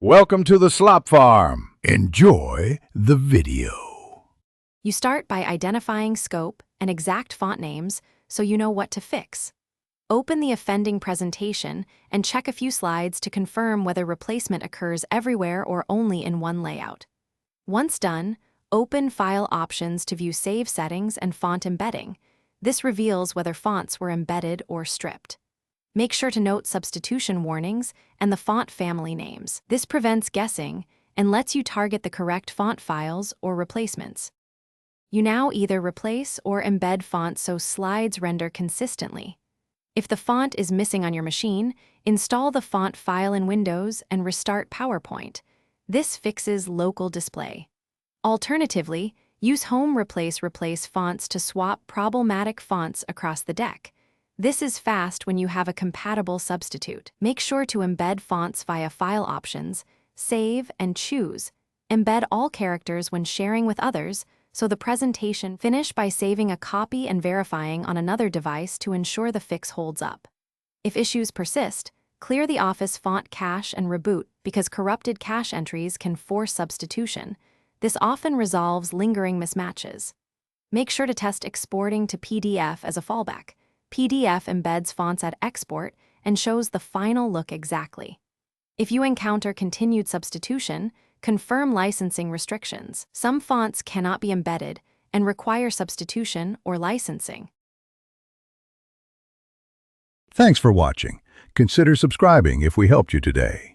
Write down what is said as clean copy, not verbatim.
Welcome to the Slop Farm. Enjoy the video. You start by identifying scope and exact font names so you know what to fix. Open the offending presentation and check a few slides to confirm whether replacement occurs everywhere or only in one layout. Once done, open File Options to view Save Settings and Font Embedding. This reveals whether fonts were embedded or stripped. Make sure to note substitution warnings and the font family names. This prevents guessing and lets you target the correct font files or replacements. You now either replace or embed fonts so slides render consistently. If the font is missing on your machine, install the font file in Windows and restart PowerPoint. This fixes local display. Alternatively, use Home Replace fonts to swap problematic fonts across the deck. This is fast when you have a compatible substitute. Make sure to embed fonts via File Options, Save, and Choose. Embed all characters when sharing with others, so the presentation. Finish by saving a copy and verifying on another device to ensure the fix holds up. If issues persist, clear the Office font cache and reboot because corrupted cache entries can force substitution. This often resolves lingering mismatches. Make sure to test exporting to PDF as a fallback. PDF embeds fonts at export and shows the final look exactly. If you encounter continued substitution, confirm licensing restrictions. Some fonts cannot be embedded and require substitution or licensing. Thanks for watching. Consider subscribing if we helped you today.